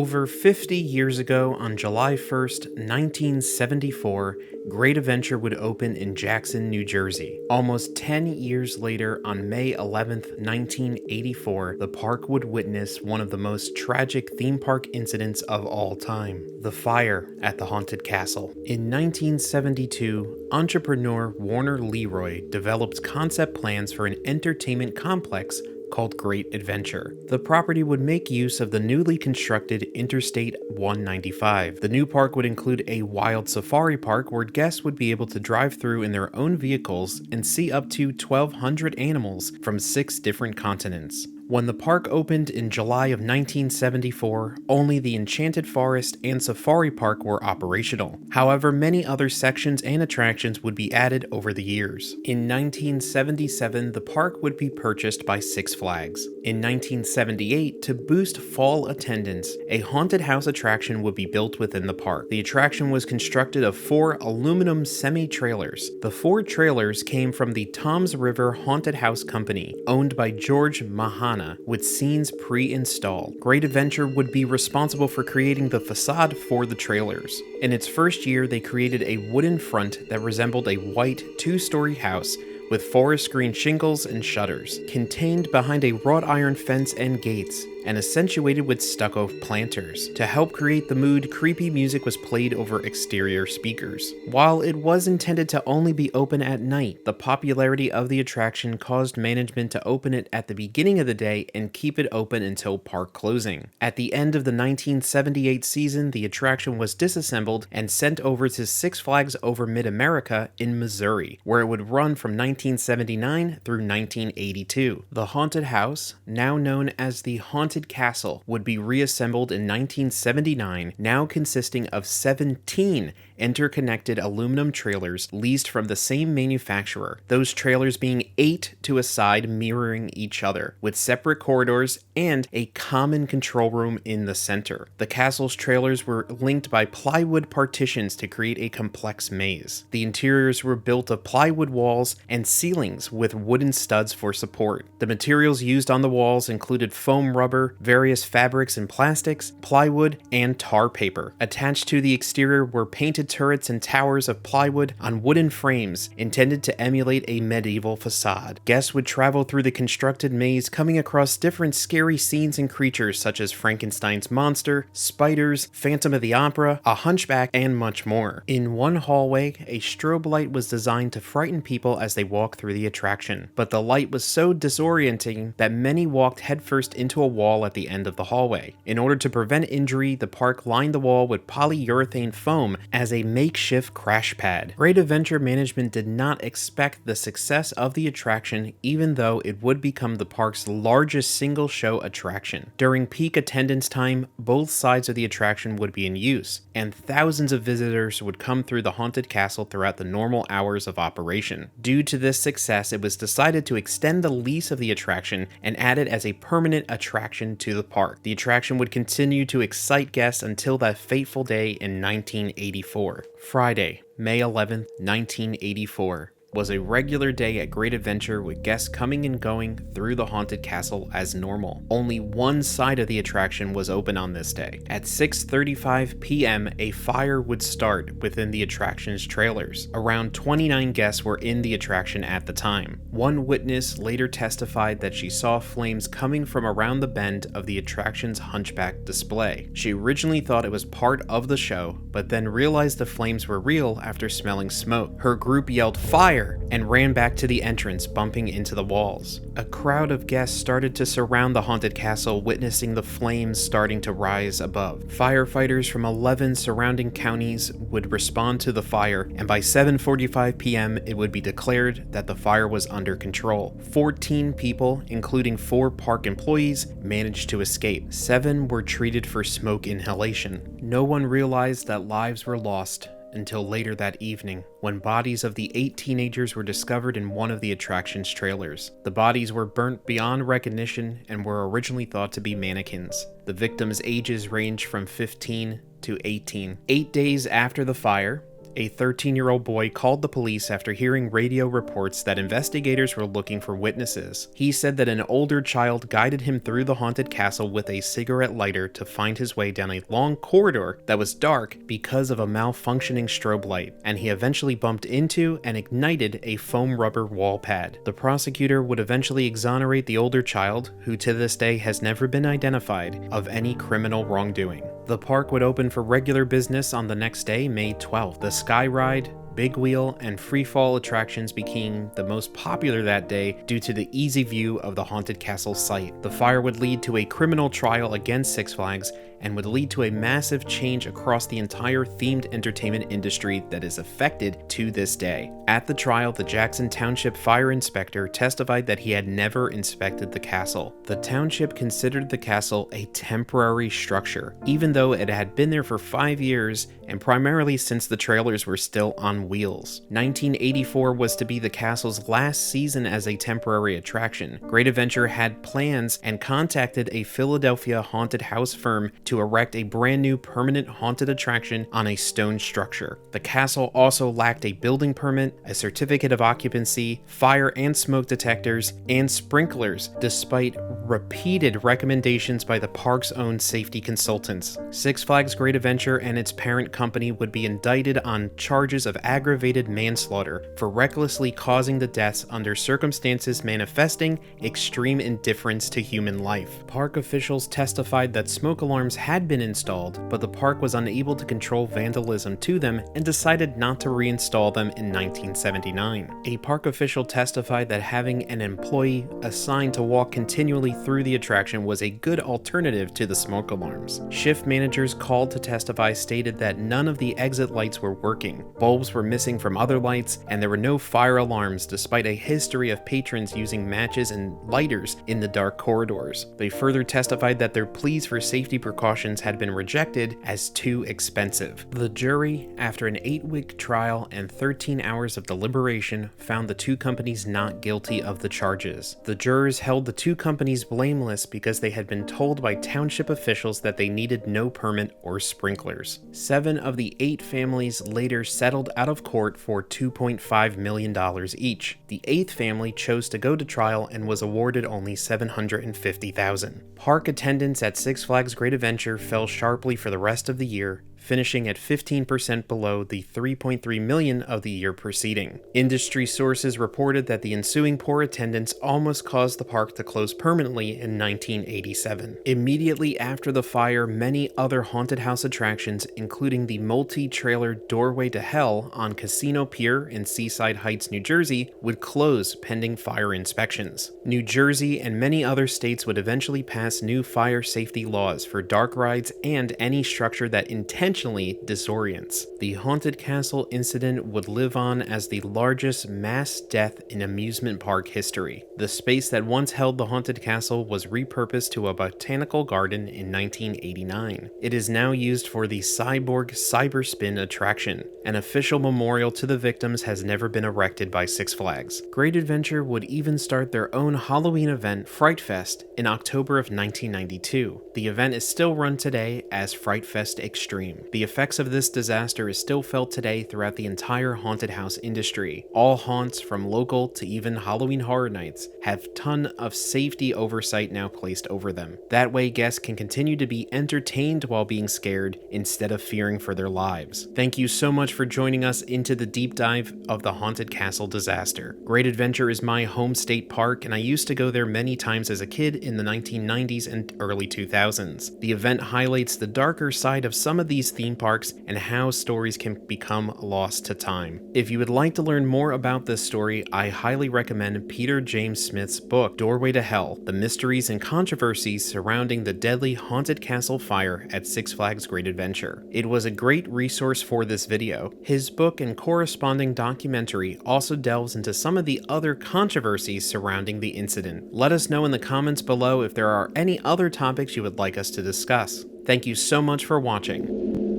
Over 50 years ago, on July 1st, 1974, Great Adventure would open in Jackson, New Jersey. Almost 10 years later, on May 11th, 1984, the park would witness one of the most tragic theme park incidents of all time: the fire at the Haunted Castle. In 1972, entrepreneur Warner Leroy developed concept plans for an entertainment complex called Great Adventure. The property would make use of the newly constructed Interstate 195. The new park would include a wild safari park where guests would be able to drive through in their own vehicles and see up to 1,200 animals from 6 different continents. When the park opened in July of 1974, only the Enchanted Forest and Safari Park were operational. However, many other sections and attractions would be added over the years. In 1977, the park would be purchased by Six Flags. In 1978, to boost fall attendance, a haunted house attraction would be built within the park. The attraction was constructed of 4 aluminum semi-trailers. The 4 trailers came from the Toms River Haunted House Company, owned by George Mahana, with scenes pre-installed. Great Adventure would be responsible for creating the facade for the trailers. In its first year, they created a wooden front that resembled a white 2-story house with forest green shingles and shutters, contained behind a wrought iron fence and gates, and accentuated with stucco planters. To help create the mood, creepy music was played over exterior speakers. While it was intended to only be open at night, the popularity of the attraction caused management to open it at the beginning of the day and keep it open until park closing. At the end of the 1978 season, the attraction was disassembled and sent over to Six Flags Over Mid-America in Missouri, where it would run from 1979 through 1982. The haunted house, now known as the Haunted Castle, would be reassembled in 1979, now consisting of 17 interconnected aluminum trailers leased from the same manufacturer, those trailers being 8 to a side mirroring each other, with separate corridors and a common control room in the center. The castle's trailers were linked by plywood partitions to create a complex maze. The interiors were built of plywood walls and ceilings with wooden studs for support. The materials used on the walls included foam rubber, various fabrics and plastics, plywood, and tar paper. Attached to the exterior were painted turrets and towers of plywood on wooden frames intended to emulate a medieval facade. Guests would travel through the constructed maze, coming across different scary scenes and creatures such as Frankenstein's monster, spiders, Phantom of the Opera, a hunchback, and much more. In one hallway, a strobe light was designed to frighten people as they walked through the attraction, but the light was so disorienting that many walked headfirst into a wall at the end of the hallway. In order to prevent injury, the park lined the wall with polyurethane foam as a makeshift crash pad. Great Adventure management did not expect the success of the attraction, even though it would become the park's largest single show attraction. During peak attendance time, both sides of the attraction would be in use, and thousands of visitors would come through the haunted castle throughout the normal hours of operation. Due to this success, it was decided to extend the lease of the attraction and add it as a permanent attraction to the park. The attraction would continue to excite guests until that fateful day in 1984. Friday, May 11th, 1984. Was a regular day at Great Adventure, with guests coming and going through the haunted castle as normal. Only one side of the attraction was open on this day. At 6:35 p.m., a fire would start within the attraction's trailers. Around 29 guests were in the attraction at the time. One witness later testified that she saw flames coming from around the bend of the attraction's hunchback display. She originally thought it was part of the show, but then realized the flames were real after smelling smoke. Her group yelled "Fire!" and ran back to the entrance, bumping into the walls. A crowd of guests started to surround the haunted castle, witnessing the flames starting to rise above. Firefighters from 11 surrounding counties would respond to the fire, and by 7:45 p.m. it would be declared that the fire was under control. 14 people, including 4 park employees, managed to escape. 7 were treated for smoke inhalation. No one realized that lives were lost until later that evening, when bodies of the 8 teenagers were discovered in one of the attraction's trailers. The bodies were burnt beyond recognition and were originally thought to be mannequins. The victims' ages ranged from 15 to 18. 8 days after the fire, A 13-year-old boy called the police after hearing radio reports that investigators were looking for witnesses. He said that an older child guided him through the haunted castle with a cigarette lighter to find his way down a long corridor that was dark because of a malfunctioning strobe light, and he eventually bumped into and ignited a foam rubber wall pad. The prosecutor would eventually exonerate the older child, who to this day has never been identified, of any criminal wrongdoing. The park would open for regular business on the next day, May 12th. The Sky Ride, Big Wheel, and Freefall attractions became the most popular that day due to the easy view of the haunted castle site. The fire would lead to a criminal trial against Six Flags and would lead to a massive change across the entire themed entertainment industry that is affected to this day. At the trial, the Jackson Township Fire Inspector testified that he had never inspected the castle. The township considered the castle a temporary structure, even though it had been there for 5 years and primarily since the trailers were still on wheels. 1984 was to be the castle's last season as a temporary attraction. Great Adventure had plans and contacted a Philadelphia haunted house firm to erect a brand new permanent haunted attraction on a stone structure. The castle also lacked a building permit, a certificate of occupancy, fire and smoke detectors, and sprinklers, despite repeated recommendations by the park's own safety consultants. Six Flags Great Adventure and its parent company would be indicted on charges of aggravated manslaughter for recklessly causing the deaths under circumstances manifesting extreme indifference to human life. Park officials testified that smoke alarms had been installed, but the park was unable to control vandalism to them and decided not to reinstall them in 1979. A park official testified that having an employee assigned to walk continually through the attraction was a good alternative to the smoke alarms. Shift managers called to testify stated that none of the exit lights were working, bulbs were missing from other lights, and there were no fire alarms despite a history of patrons using matches and lighters in the dark corridors. They further testified that their pleas for safety precautions had been rejected as too expensive. The jury, after an 8-week trial and 13 hours of deliberation, found the two companies not guilty of the charges. The jurors held the two companies blameless because they had been told by township officials that they needed no permit or sprinklers. 7 of the 8 families later settled out of court for $2.5 million each. The 8th family chose to go to trial and was awarded only $750,000. Park attendance at Six Flags Great Adventure fell sharply for the rest of the year, finishing at 15% below the $3.3 million of the year preceding. Industry sources reported that the ensuing poor attendance almost caused the park to close permanently in 1987. Immediately after the fire, many other haunted house attractions, including the multi-trailer Doorway to Hell on Casino Pier in Seaside Heights, New Jersey, would close pending fire inspections. New Jersey and many other states would eventually pass new fire safety laws for dark rides and any structure that intentionally disorients. The haunted castle incident would live on as the largest mass death in amusement park history. The space that once held the haunted castle was repurposed to a botanical garden in 1989. It is now used for the Cyborg Cyberspin attraction. An official memorial to the victims has never been erected by Six Flags. Great Adventure would even start their own Halloween event, Fright Fest, in October of 1992. The event is still run today as Fright Fest Extreme. The effects of this disaster is still felt today throughout the entire haunted house industry. All haunts, from local to even Halloween Horror Nights, have ton of safety oversight now placed over them. That way guests can continue to be entertained while being scared instead of fearing for their lives. Thank you so much for joining us into the deep dive of the haunted castle disaster. Great Adventure is my home state park, and I used to go there many times as a kid in the 1990s and early 2000s. The event highlights the darker side of some of these theme parks and how stories can become lost to time. If you would like to learn more about this story, I highly recommend Peter James Smith's book, Doorway to Hell: The Mysteries and Controversies Surrounding the Deadly Haunted Castle Fire at Six Flags Great Adventure. It was a great resource for this video. His book and corresponding documentary also delves into some of the other controversies surrounding the incident. Let us know in the comments below if there are any other topics you would like us to discuss. Thank you so much for watching.